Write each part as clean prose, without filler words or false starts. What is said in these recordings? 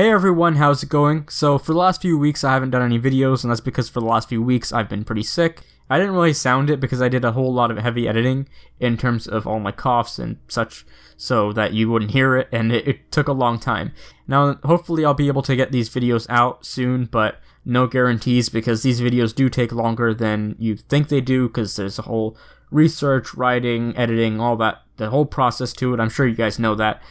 Hey everyone, how's it going? So for the last few weeks I haven't done any videos, and that's because for the last few weeks I've been pretty sick. I didn't really sound it because I did a whole lot of heavy editing in terms of all my coughs and such so that you wouldn't hear it, and it took a long time. Now hopefully I'll be able to get these videos out soon, but no guarantees because these videos do take longer than you think they do because there's a whole research, writing, editing, all that, the whole process to it. I'm sure you guys know that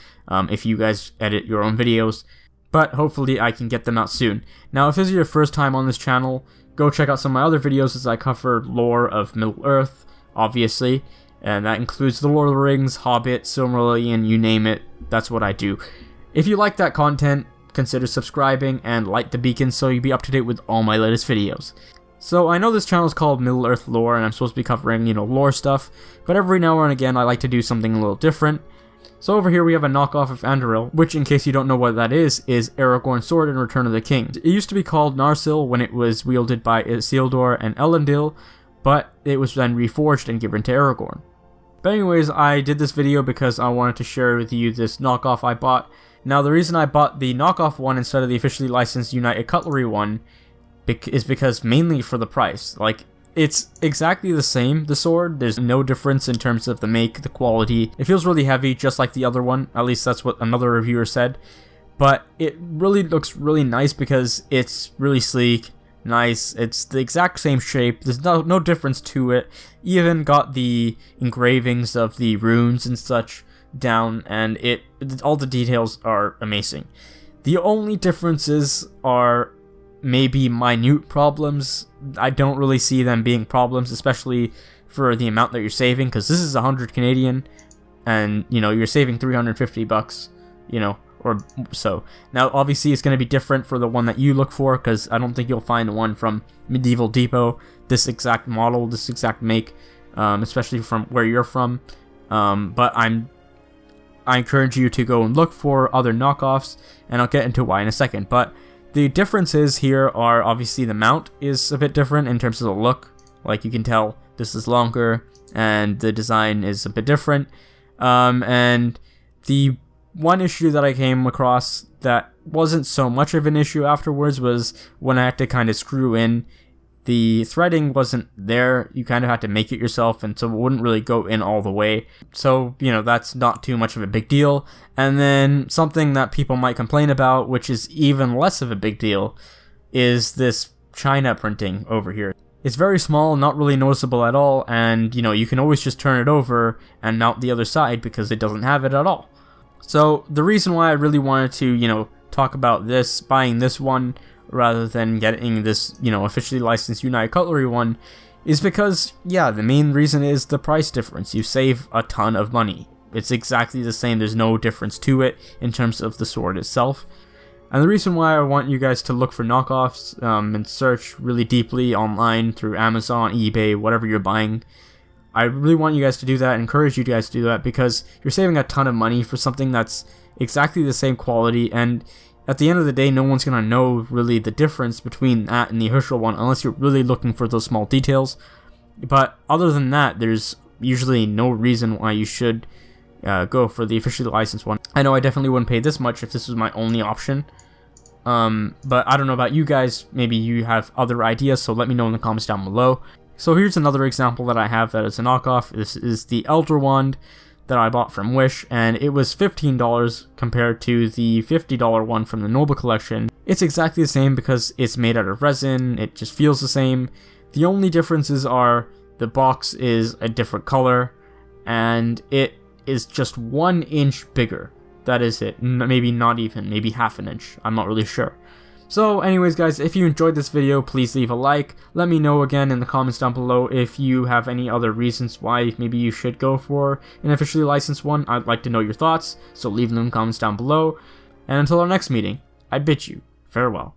if you guys edit your own videos. But hopefully I can get them out soon. Now if this is your first time on this channel, go check out some of my other videos as I cover lore of Middle-earth, obviously. And that includes The Lord of the Rings, Hobbit, Silmarillion, you name it, that's what I do. If you like that content, consider subscribing and light the beacon so you'll be up to date with all my latest videos. So I know this channel is called Middle-earth Lore and I'm supposed to be covering, lore stuff, but every now and again I like to do something a little different. So over here we have a knockoff of Anduril, which in case you don't know what that is Aragorn's sword in Return of the King. It used to be called Narsil when it was wielded by Isildur and Elendil, but it was then reforged and given to Aragorn. But anyways, I did this video because I wanted to share with you this knockoff I bought. Now the reason I bought the knockoff one instead of the officially licensed United Cutlery one is because mainly for the price. Like, it's exactly the same, the sword. There's no difference in terms of the make, the quality. It feels really heavy, just like the other one. At least that's what another reviewer said. But it really looks really nice because it's really sleek, nice. It's the exact same shape. There's no difference to it. Even got the engravings of the runes and such down, and all the details are amazing. The only differences are maybe minute problems. I don't really see them being problems, especially for the amount that you're saving, because this is 100 Canadian and you're saving 350 bucks, or so. Now obviously it's going to be different for the one that you look for, because I don't think you'll find one from Medieval Depot, this exact model, this exact make, especially from where you're from. But I encourage you to go and look for other knockoffs, and I'll get into why in a second. But the differences here are obviously the mount is a bit different in terms of the look. Like you can tell this is longer and the design is a bit different. And the one issue that I came across that wasn't so much of an issue afterwards was when I had to kind of screw in. The threading wasn't there, you kind of had to make it yourself, and so it wouldn't really go in all the way. So, that's not too much of a big deal. And then something that people might complain about, which is even less of a big deal, is this China printing over here. It's very small, not really noticeable at all, and you can always just turn it over and mount the other side because it doesn't have it at all. So the reason why I really wanted to, talk about this, buying this one, rather than getting this, officially licensed United Cutlery one, is because, yeah, the main reason is the price difference. You save a ton of money. It's exactly the same, there's no difference to it in terms of the sword itself. And the reason why I want you guys to look for knockoffs and search really deeply online through Amazon, eBay, whatever you're buying, I really want you guys to do that, encourage you guys to do that, because you're saving a ton of money for something that's exactly the same quality, and at the end of the day, no one's going to know really the difference between that and the official one unless you're really looking for those small details. But other than that, there's usually no reason why you should go for the officially licensed one. I know I definitely wouldn't pay this much if this was my only option. But I don't know about you guys. Maybe you have other ideas, so let me know in the comments down below. So here's another example that I have that is a knockoff. This is the Elder Wand that I bought from Wish, and it was $15 compared to the $50 one from the Noble Collection. It's exactly the same because it's made out of resin, it just feels the same. The only differences are the box is a different color, and it is just 1 inch bigger. That is it. Maybe not even, maybe half an inch. I'm not really sure. So anyways guys, if you enjoyed this video, please leave a like. Let me know again in the comments down below if you have any other reasons why maybe you should go for an officially licensed one. I'd like to know your thoughts, so leave them in the comments down below. And until our next meeting, I bid you farewell.